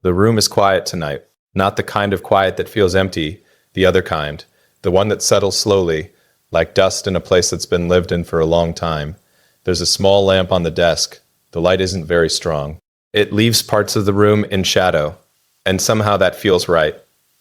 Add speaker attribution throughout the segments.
Speaker 1: The room is quiet tonight. Not the kind of quiet that feels empty, the other kind. The one that settles slowly, like dust in a place that's been lived in for a long time. There's a small lamp on the desk. The light isn't very strong. It leaves parts of the room in shadow, and somehow that feels right.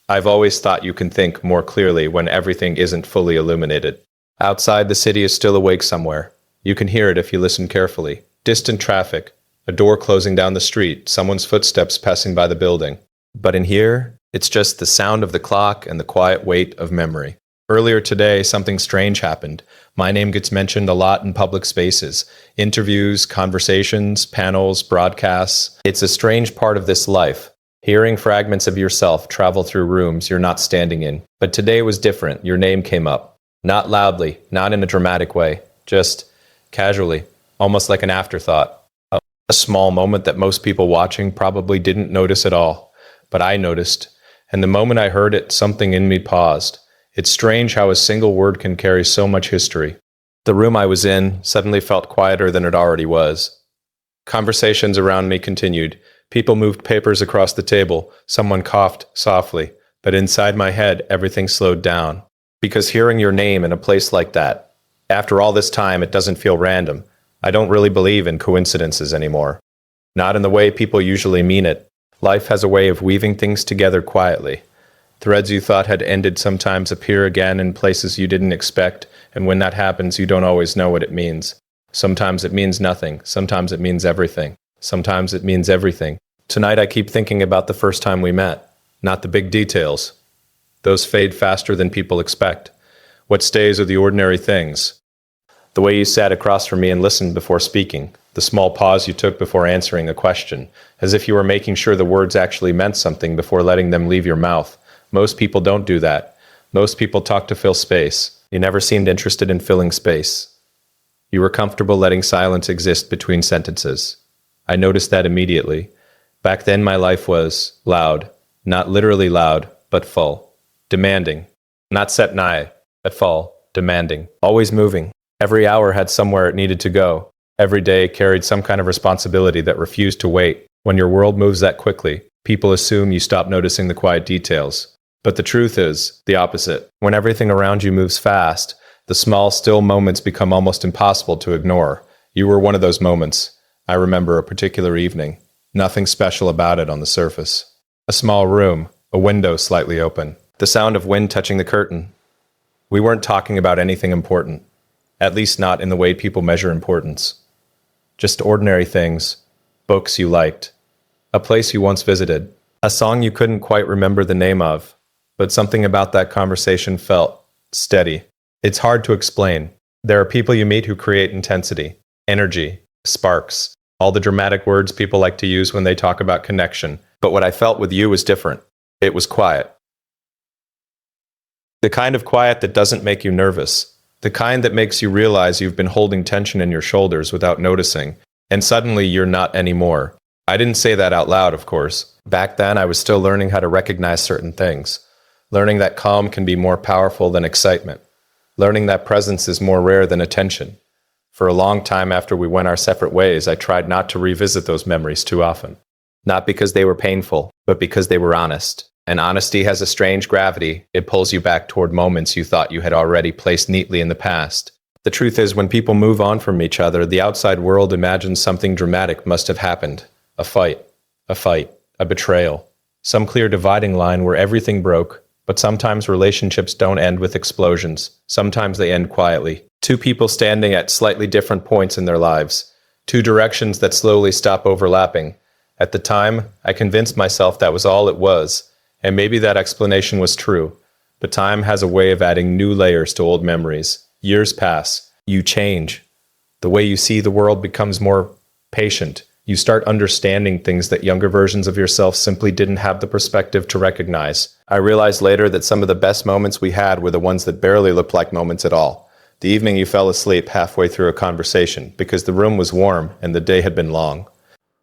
Speaker 1: I've always thought you can think more clearly when everything isn't fully illuminated. Outside, the city is still awake somewhere. You can hear it if you listen carefully. Distant traffic, a door closing down the street, someone's footsteps passing by the building. But in here, it's just the sound of the clock and the quiet weight of memory. Earlier today, something strange happened. My name gets mentioned a lot in public spaces. Interviews, conversations, panels, broadcasts. It's a strange part of this life. Hearing fragments of yourself travel through rooms you're not standing in. But today was different. Your name came up. Not loudly, not in a dramatic way. Just casually, almost like an afterthought. A small moment that most people watching probably didn't notice at all. But I noticed. And the moment I heard it, something in me paused. It's strange how a single word can carry so much history. The room I was in suddenly felt quieter than it already was. Conversations around me continued. People moved papers across the table. Someone coughed softly. But inside my head, everything slowed down. Because hearing your name in a place like that, after all this time, it doesn't feel random. I don't really believe in coincidences anymore. Not in the way people usually mean it. Life has a way of weaving things together quietly. Threads you thought had ended sometimes appear again in places you didn't expect, and when that happens, you don't always know what it means. Sometimes it means nothing. Sometimes it means everything. Sometimes it means everything. Tonight I keep thinking about the first time we met, not the big details. Those fade faster than people expect. What stays are the ordinary things. The way you sat across from me and listened before speaking, the small pause you took before answering a question, as if you were making sure the words actually meant something before letting them leave your mouth. Most people don't do that. Most people talk to fill space. You never seemed interested in filling space. You were comfortable letting silence exist between sentences. I noticed that immediately. Back then my life was loud, not literally loud, but full. Demanding. Not set nigh, but full. Demanding. Always moving. Every hour had somewhere it needed to go. Every day carried some kind of responsibility that refused to wait. When your world moves that quickly, people assume you stop noticing the quiet details. But the truth is the opposite. When everything around you moves fast, the small, still moments become almost impossible to ignore. You were one of those moments. I remember a particular evening. Nothing special about it on the surface. A small room, a window slightly open. The sound of wind touching the curtain. We weren't talking about anything important. At least not in the way people measure importance. Just ordinary things. Books you liked. A place you once visited. A song you couldn't quite remember the name of. But something about that conversation felt steady. It's hard to explain. There are people you meet who create intensity, energy, sparks, all the dramatic words people like to use when they talk about connection. But what I felt with you was different. It was quiet. The kind of quiet that doesn't make you nervous. The kind that makes you realize you've been holding tension in your shoulders without noticing, and suddenly you're not anymore. I didn't say that out loud, of course. Back then, I was still learning how to recognize certain things. Learning that calm can be more powerful than excitement. Learning that presence is more rare than attention. For a long time after we went our separate ways, I tried not to revisit those memories too often. Not because they were painful, but because they were honest. And honesty has a strange gravity. It pulls you back toward moments you thought you had already placed neatly in the past. The truth is, when people move on from each other, the outside world imagines something dramatic must have happened. A fight, a betrayal. Some clear dividing line where everything broke. But sometimes relationships don't end with explosions. Sometimes they end quietly. Two people standing at slightly different points in their lives. Two directions that slowly stop overlapping. At the time, I convinced myself that was all it was. And maybe that explanation was true. But time has a way of adding new layers to old memories. Years pass. You change. The way you see the world becomes more patient. You start understanding things that younger versions of yourself simply didn't have the perspective to recognize. I realized later that some of the best moments we had were the ones that barely looked like moments at all. The evening you fell asleep halfway through a conversation because the room was warm and the day had been long.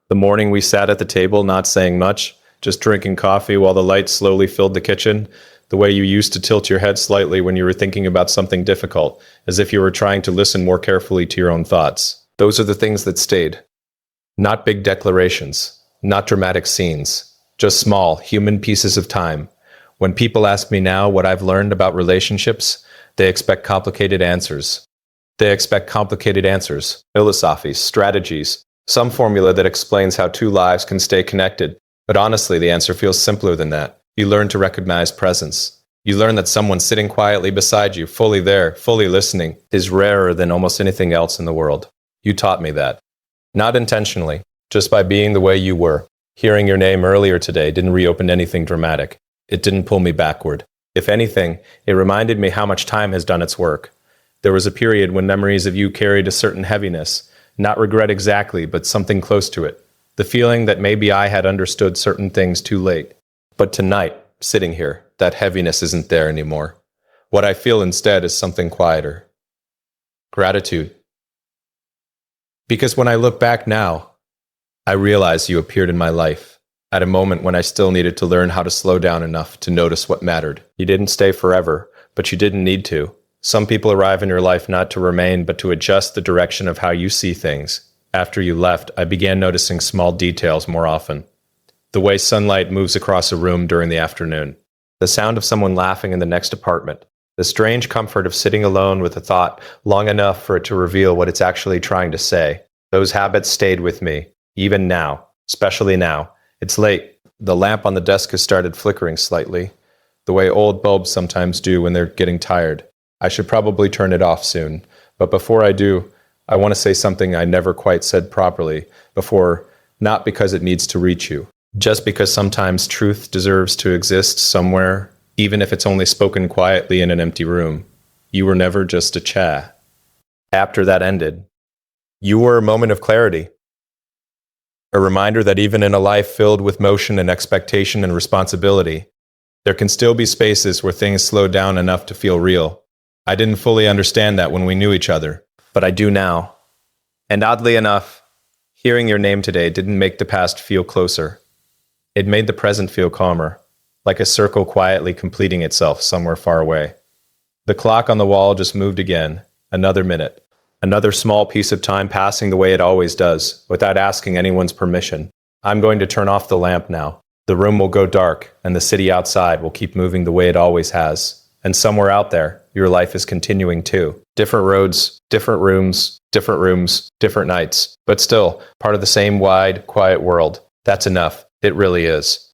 Speaker 1: The morning we sat at the table not saying much, just drinking coffee while the light slowly filled the kitchen. The way you used to tilt your head slightly when you were thinking about something difficult, as if you were trying to listen more carefully to your own thoughts. Those are the things that stayed. Not big declarations, not dramatic scenes, just small, human pieces of time. When people ask me now what I've learned about relationships, they expect complicated answers. They expect complicated answers, philosophies, strategies, some formula that explains how two lives can stay connected. But honestly, the answer feels simpler than that. You learn to recognize presence. You learn that someone sitting quietly beside you, fully there, fully listening, is rarer than almost anything else in the world. You taught me that. Not intentionally, just by being the way you were. Hearing your name earlier today didn't reopen anything dramatic. It didn't pull me backward. If anything, it reminded me how much time has done its work. There was a period when memories of you carried a certain heaviness, not regret exactly, but something close to it. The feeling that maybe I had understood certain things too late. But tonight, sitting here, that heaviness isn't there anymore. What I feel instead is something quieter. Gratitude. Because when I look back now, I realize you appeared in my life at a moment when I still needed to learn how to slow down enough to notice what mattered. You didn't stay forever, but you didn't need to. Some people arrive in your life not to remain, but to adjust the direction of how you see things. After you left, I began noticing small details more often. The way sunlight moves across a room during the afternoon. The sound of someone laughing in the next apartment. The strange comfort of sitting alone with a thought long enough for it to reveal what it's actually trying to say. Those habits stayed with me, even now, especially now. It's late. The lamp on the desk has started flickering slightly, the way old bulbs sometimes do when they're getting tired. I should probably turn it off soon, but before I do, I want to say something I never quite said properly before, not because it needs to reach you, just because sometimes truth deserves to exist somewhere, even if it's only spoken quietly in an empty room. You were never just a chat. After that ended, you were a moment of clarity. A reminder that even in a life filled with motion and expectation and responsibility, there can still be spaces where things slow down enough to feel real. I didn't fully understand that when we knew each other, but I do now. And oddly enough, hearing your name today didn't make the past feel closer. It made the present feel calmer, like a circle quietly completing itself somewhere far away. The clock on the wall just moved again, another minute. Another small piece of time passing the way it always does, without asking anyone's permission. I'm going to turn off the lamp now. The room will go dark, and the city outside will keep moving the way it always has. And somewhere out there, your life is continuing too. Different roads, different rooms, different nights. But still, part of the same wide, quiet world. That's enough. It really is.